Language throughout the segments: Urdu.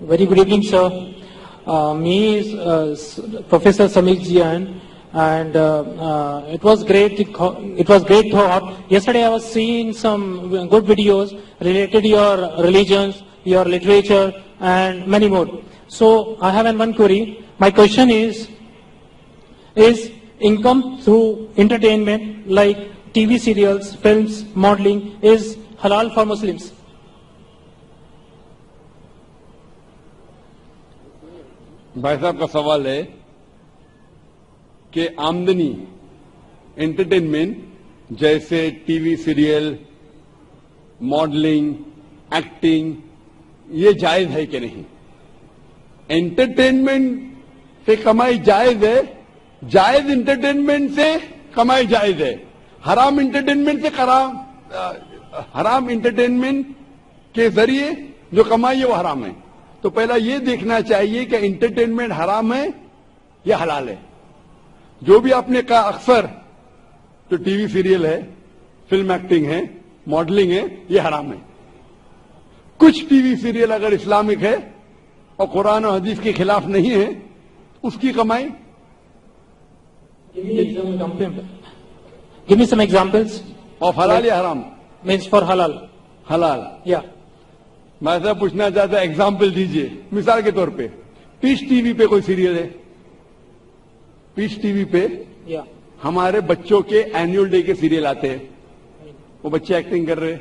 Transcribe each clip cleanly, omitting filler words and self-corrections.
Very good evening, sir. Me is Professor Samik Jian, and it was great. It was great thought. Yesterday, I was seeing some good videos related to your religions, your literature, and many more. So I have one query. My question is income through entertainment like TV serials, films, modeling is halal for Muslims? بھائی صاحب کا سوال ہے کہ آمدنی انٹرٹینمنٹ جیسے T V serial, modelling, acting, یہ جائز ہے کہ نہیں؟ انٹرٹینمنٹ سے کمائی جائز ہے، جائز انٹرٹینمنٹ سے کمائی جائز ہے، حرام انٹرٹینمنٹ سے حرام انٹرٹینمنٹ کے ذریعے جو کمائی ہے وہ حرام ہے. تو پہلا یہ دیکھنا چاہیے کہ انٹرٹینمنٹ حرام ہے یا حلال ہے. جو بھی آپ نے کہا اکثر جو ٹی وی سیریل ہے، فلم ایکٹنگ ہے، ماڈلنگ ہے، یہ حرام ہے. کچھ ٹی وی سیریل اگر اسلامک ہے اور قرآن و حدیث کے خلاف نہیں ہے، اس کی کمائی. Give me some examples. اور حلال یا حرام؟ Means for halal. حلال. Yeah. میں ایسا پوچھنا چاہتا ہوں، ایگزامپل دیجئے. مثال کے طور پہ پیس ٹی وی پہ کوئی سیریل ہے، پیس ٹی وی پہ ہمارے بچوں کے اینیول ڈے کے سیریل آتے ہیں، وہ بچے ایکٹنگ کر رہے،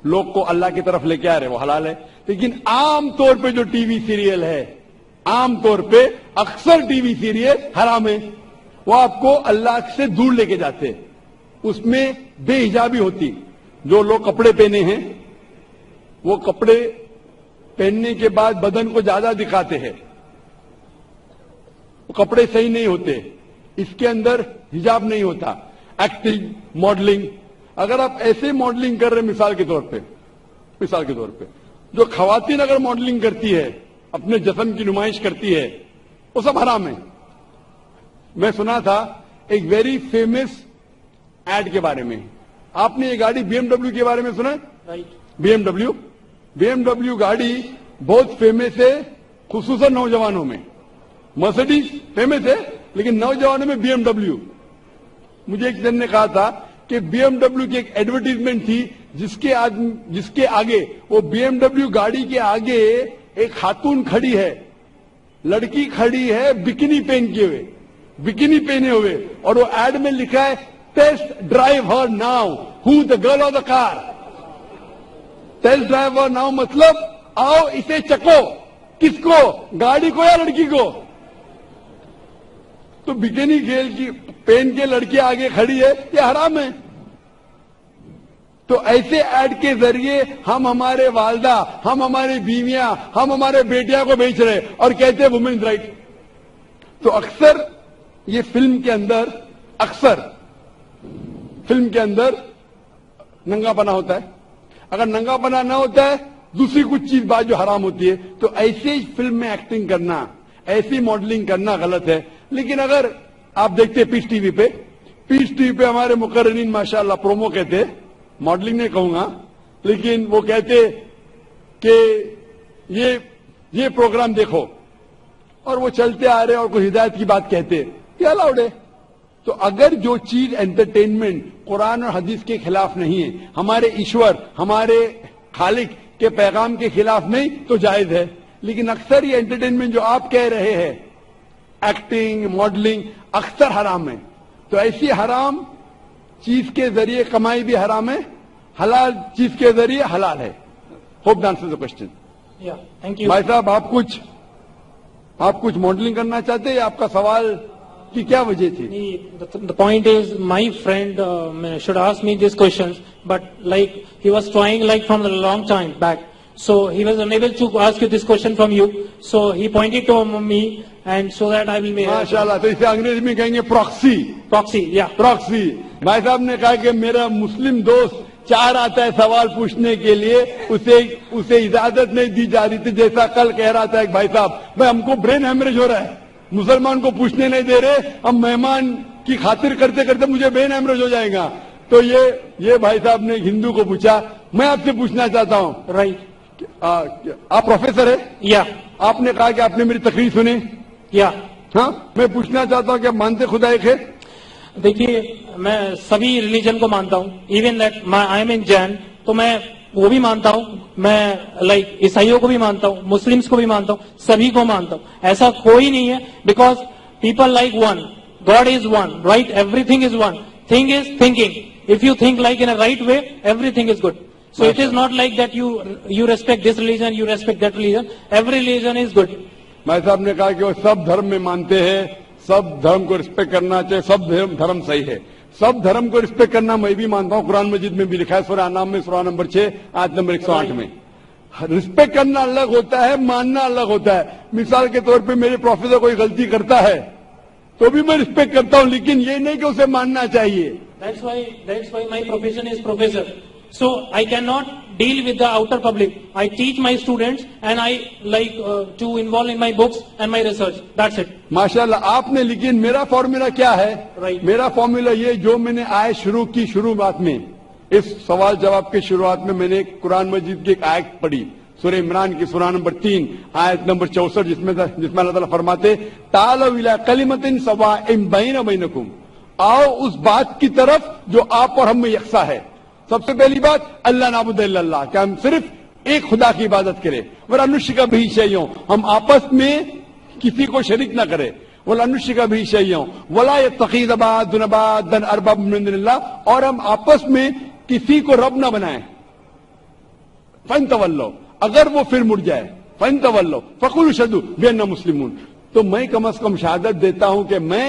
لوگ کو اللہ کی طرف لے کے آ رہے، وہ حلال ہے. لیکن عام طور پہ جو ٹی وی سیریل ہے، عام طور پہ اکثر ٹی وی سیریل حرام ہے. وہ آپ کو اللہ سے دور لے کے جاتے، اس میں بے حجابی ہوتی. جو لوگ کپڑے پہنے ہیں وہ کپڑے پہننے کے بعد بدن کو زیادہ دکھاتے ہیں، وہ کپڑے صحیح نہیں ہوتے، اس کے اندر حجاب نہیں ہوتا. ایکٹنگ، ماڈلنگ، اگر آپ ایسے ماڈلنگ کر رہے ہیں، مثال کے طور پہ جو خواتین اگر ماڈلنگ کرتی ہے، اپنے جسم کی نمائش کرتی ہے، وہ سب حرام ہے. میں سنا تھا ایک ویری فیمس ایڈ کے بارے میں. آپ نے یہ گاڑی بی ایم ڈبلیو کے بارے میں سنا ہے؟ بی ایم ڈبلیو گاڑی بہت فیمس ہے، خصوصاً نوجوانوں میں. مرسیڈیز فیمس ہے لیکن نوجوانوں میں بی ایم ڈبلیو. مجھے ایک جن نے کہا تھا کہ بی ایم ڈبلیو کی ایک ایڈورٹیزمنٹ تھی جس کے آگے، وہ بی ایم ڈبلیو گاڑی کے آگے ایک خاتون کھڑی ہے، لڑکی کھڑی ہے بکینی پہنے ہوئے، اور وہ ایڈ میں لکھا ہے test drive her now who the girl of the car. Test drive her now مطلب آؤ اسے چکو. کس کو؟ گاڑی کو یا لڑکی کو؟ تو بکینی پہن کے لڑکی آگے کھڑی ہے، یہ حرام ہے. تو ایسے ایڈ کے ذریعے ہم ہمارے والدہ، ہم ہماری بیویاں، ہم ہمارے بیٹیاں کو بیچ رہے اور کہتے ہیں وومنز رائٹ. تو اکثر یہ فلم کے اندر ننگا پنا ہوتا ہے. اگر ننگا پنا نہ ہوتا ہے، دوسری کچھ چیز بات جو حرام ہوتی ہے. تو ایسے ہی فلم میں ایکٹنگ کرنا، ایسی ماڈلنگ کرنا غلط ہے. لیکن اگر آپ دیکھتے پیس ٹی وی پہ ہمارے مقررین ماشاءاللہ پرومو کہتے، ماڈلنگ نہیں کہوں گا لیکن وہ کہتے کہ یہ پروگرام دیکھو، اور وہ چلتے آ رہے اور کوئی ہدایت کی بات کہتے، یہ الاؤڈ ہے. تو اگر جو چیز انٹرٹینمنٹ قرآن اور حدیث کے خلاف نہیں ہے، ہمارے ایشور، ہمارے خالق کے پیغام کے خلاف نہیں، تو جائز ہے. لیکن اکثر یہ انٹرٹینمنٹ جو آپ کہہ رہے ہیں، ایکٹنگ، ماڈلنگ، اکثر حرام ہے. تو ایسی حرام چیز کے ذریعے کمائی بھی حرام ہے، حلال چیز کے ذریعے حلال ہے. Hope the answer the question. بھائی صاحب آپ کچھ ماڈلنگ کرنا چاہتے ہیں؟ آپ کا سوال کی کیا وجہ تھی؟ The point is, my friend should ask me these questions, but like he was trying like from a long time back, so he was unable to ask you this question from you, so he pointed to me, and so that I will make. ماشاءاللہ. تو اسے انگریزی میں کہیں گے پراکسی. Yeah. پراکسی. بھائی صاحب نے کہا کہ میرا مسلم دوست چاہ رہا تھا سوال پوچھنے کے لیے، اسے اجازت نہیں دی جا رہی تھی. جیسا کل کہہ رہا تھا ایک بھائی صاحب، بھائی ہم کو برین ہیمریج ہو رہا ہے، مسلمان کو پوچھنے نہیں دے رہے، ہم مہمان کی خاطر کرتے کرتے مجھے برین ہیمریج ہو جائے گا. تو یہ بھائی صاحب نے ہندو کو پوچھا. میں آپ سے پوچھنا چاہتا ہوں، Right. آپ پروفیسر ہیں؟ Yeah, آپ نے کہا کہ آپ نے میری تقریر سنی. yeah. ہاں میں پوچھنا چاہتا ہوں کہ آپ مانتے خدا ایک ہے؟ دیکھیے میں سبھی ریلیجن کو مانتا ہوں. ایون دیٹ آئی ایم ان جین, تو میں وہ بھی مانتا ہوں. میں لائک عیسائیوں کو بھی مانتا ہوں, مسلمس کو بھی مانتا ہوں, سبھی کو مانتا ہوں. ایسا کوئی نہیں ہے, because people like one, God is one, right, every thing is one. Thing is thinking. If you think like in a right way, everything is good. So it is not like that you respect this religion, you respect that religion. Every religion is good. میں صاحب نے کہا کہ وہ سب دھرم میں مانتے ہیں, سب دھرم کو رسپیکٹ کرنا چاہیے, سب دھرم صحیح ہے. سب دھرم کو رسپیکٹ کرنا میں بھی مانتا ہوں. قرآن مجید میں بھی لکھا ہے, سورہ انعام میں سورہ نمبر 6 آیت نمبر 108 میں. رسپیکٹ کرنا الگ ہوتا ہے, ماننا الگ ہوتا ہے. مثال کے طور پہ میرے پروفیسر کوئی غلطی کرتا ہے تو بھی میں رسپیکٹ کرتا ہوں, لیکن یہ نہیں کہ اسے ماننا چاہیے. That's why my profession is professor. So I cannot deal with the outer public. I teach my students and I like to involve in my books and my research. That's it. ماشاءاللہ آپ نے, لیکن میرا فارمولا کیا ہے؟ Right. میرا فارمولا یہ جو میں نے آیت شروع کی, شروعات میں اس سوال جواب کے شروعات میں میں نے قرآن مجید کی ایک آیت پڑھی, سورہ عمران کی سورہ نمبر 3 آیت نمبر 64, جس میں اللہ تعالیٰ فرماتے تعالوا الی کلمۃ سواء بین بینکم, آؤ اس بات کی طرف جو آپ اور ہم میں یکساں ہے. سب سے پہلی بات اللہ نعبد الا اللہ, کہ ہم صرف ایک خدا کی عبادت کریں. ولا نشرک بہ شیئا, ہم آپس میں کسی کو شریک نہ کریں. ولا نشرک بہ شیئا ولا یتخذ بعضنا بعضا اربابا من دون اللہ, اور ہم آپس میں کسی کو رب نہ بنائیں. فَإِن تَوَلَّوْا, اگر وہ پھر مڑ جائے, فَإِن تَوَلَّوْا فَقُولُوا اشْهَدُوا بِأَنَّا مُسْلِمُونَ, تو میں کم از کم شہادت دیتا ہوں کہ میں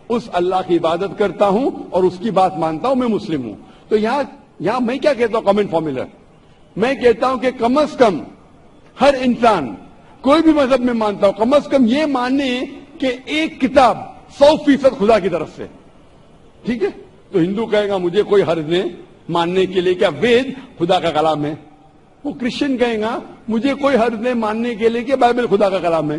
اس اللہ کی عبادت کرتا ہوں اور اس کی بات مانتا ہوں, میں مسلم ہوں. تو یہاں میں کیا کہتا ہوں کامن فارمولا, میں کہتا ہوں کہ کم از کم ہر انسان کوئی بھی مذہب میں مانتا ہوں, کم از کم یہ مانے کہ ایک کتاب 100% خدا کی طرف سے. ٹھیک ہے, تو ہندو کہے گا مجھے کوئی حرج نہیں ماننے کے لیے کیا وید خدا کا کلام ہے. وہ کرسچن کہے گا مجھے کوئی حرج نہیں ماننے کے لیے کہ بائبل خدا کا کلام ہے.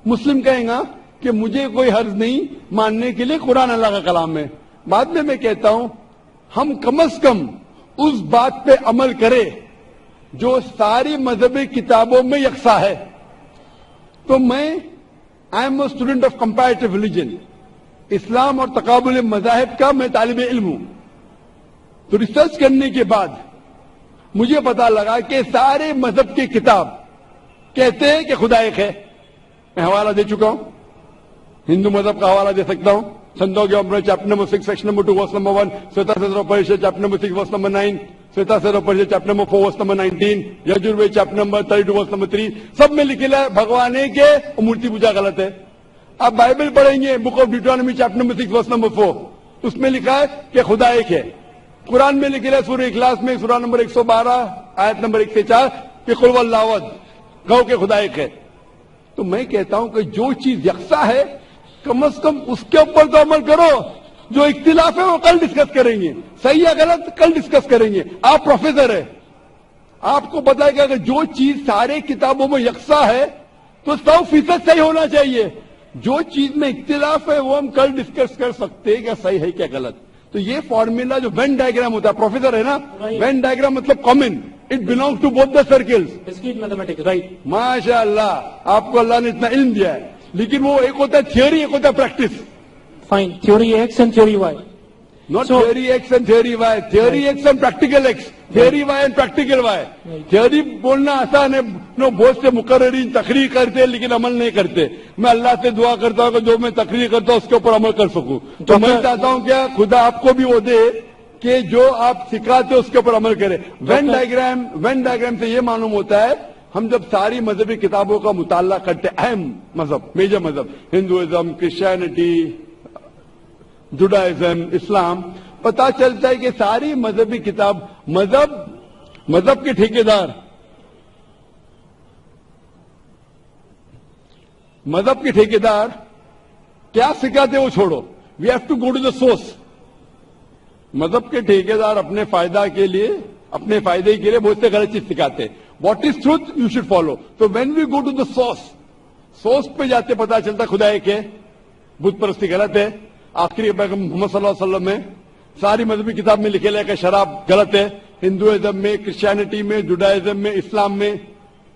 مسلم کہیں گا کہ مجھے کوئی حرج نہیں ماننے کے لیے قرآن اللہ کا کلام ہے. بعد میں کہتا ہوں ہم کم از کم اس بات پہ عمل کرے جو ساری مذہبی کتابوں میں یکساں ہے. تو میں I am a student of comparative religion, اسلام اور تقابل مذاہب کا میں طالب علم ہوں. تو ریسرچ کرنے کے بعد مجھے پتا لگا کہ سارے مذہب کی کتاب کہتے ہیں کہ خدا ایک ہے. میں حوالہ دے چکا ہوں, ہندو مذہب کا حوالہ دے سکتا ہوں. Chandogya Upanishad chapter number 6 section number 2 verse number 1, Shvetashvatara Upanishad chapter number 6 verse number 9, Shvetashvatara Upanishad chapter number 4 verse number 19, Yajurveda chapter number 32 verse number 3, سب میں لکھا ہے بھگوان ایک ہے اور مورتی پوجا غلط ہے. آپ بائبل پڑھیں گے book of Deuteronomy chapter number 6 verse number 4, اس میں لکھا ہے کہ خدا ایک ہے. قرآن میں لکھا ہے سورہ اخلاص میں سورہ نمبر 112 آیت نمبر 1 سے 4 کہ قل هو الله احد, کہو کہ خدا ایک ہے. تو میں کہتا ہوں کہ جو چیز یکساں ہے کم از کم اس کے اوپر تو عمل کرو. جو اختلاف ہے وہ کل ڈسکس کریں گے, صحیح ہے غلط کل ڈسکس کریں گے. آپ پروفیسر ہیں, آپ کو پتا ہے کہ اگر جو چیز سارے کتابوں میں یکساں ہے تو 100% صحیح ہونا چاہیے. جو چیز میں اختلاف ہے وہ ہم کل ڈسکس کر سکتے ہیں کہ صحیح ہے کیا غلط. تو یہ فارمولا جو وین ڈائیگرام ہوتا ہے, پروفیسر ہے نا, وین ڈائیگرام مطلب common, it belong to both the circles. Discrete mathematics, right? ماشاء اللہ آپ کو اللہ نے اتنا علم دیا ہے, لیکن وہ ایک ہوتا ہے تھیوری, ایک ہوتا ہے practice. Fine. Theory X and theory Y. Not theory X and theory Y. Theory X and practical X. Theory Y and practical Y. Theory بولنا آسان ہے, بہت سے مقررین تقریر کرتے ہیں لیکن عمل نہیں کرتے. میں اللہ سے دعا کرتا ہوں کہ جو میں تقریر کرتا ہوں اس کے اوپر عمل کر سکوں. تو میں چاہتا ہوں کہ خدا آپ کو بھی وہ دے کہ جو آپ سکھاتے اس کے اوپر عمل کرے. وین ڈائیگرام سے یہ معلوم ہوتا ہے ہم جب ساری مذہبی کتابوں کا مطالعہ کرتے, اہم مذہب, میجر مذہب, ہندوازم, کرسچینٹی, جوڈائزم, اسلام, پتا چلتا ہے کہ ساری مذہبی کتاب مذہب کے ٹھیکیدار, کیا سکھاتے وہ چھوڑو. We have to go to the source. مذہب کے ٹھیکیدار اپنے فائدہ کے لیے, اپنے فائدے کے لیے بہت سے غلط چیز سکھاتے. What is truth you should follow. تو when we go to the source پہ جاتے پتا چلتا خدا ایک ہے, بت پرستی غلط ہے. آخری پیغمبر محمد صلی اللہ علیہ وسلم میں ساری مذہبی کتاب میں لکھے لے کہ شراب غلط ہے. ہندوازم میں, کرسچینٹی میں, جوڈائزم میں, اسلام میں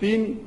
3,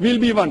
we'll be one।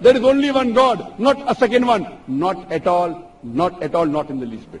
There is only one God, not a second one, not at all, not at all, not in the least bit।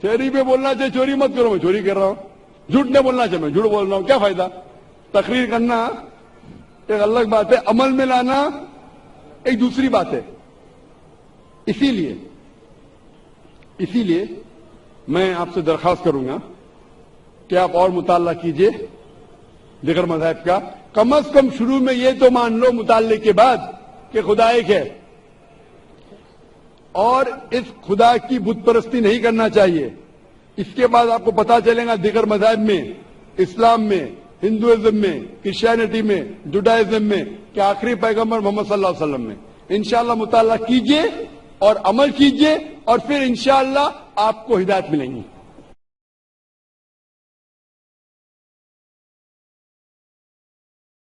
Theory پہ بولنا چاہیے چوری مت کرو، میں چوری کر رہا ہوں. جھوٹ نہیں بولنا چاہیے، میں جھوٹ بول رہا ہوں، کیا فائدہ؟ تقریر کرنا ایک الگ بات ہے، عمل میں لانا ایک دوسری بات ہے. اسی لیے میں آپ سے درخواست کروں گا کہ آپ اور مطالعہ کیجئے دیگر مذاہب کا. کم از کم شروع میں یہ تو مان لو مطالعے کے بعد کہ خدا ایک ہے، اور اس خدا کی بت پرستی نہیں کرنا چاہیے. اس کے بعد آپ کو پتا چلے گا دیگر مذاہب میں، اسلام میں، ہندوازم میں، کرسچینٹی میں، جوڈائزم میں کہ آخری پیغمبر محمد صلی اللہ علیہ وسلم میں. انشاءاللہ مطالعہ کیجئے اور عمل کیجئے، اور پھر انشاءاللہ آپ کو ہدایت ملیں گی.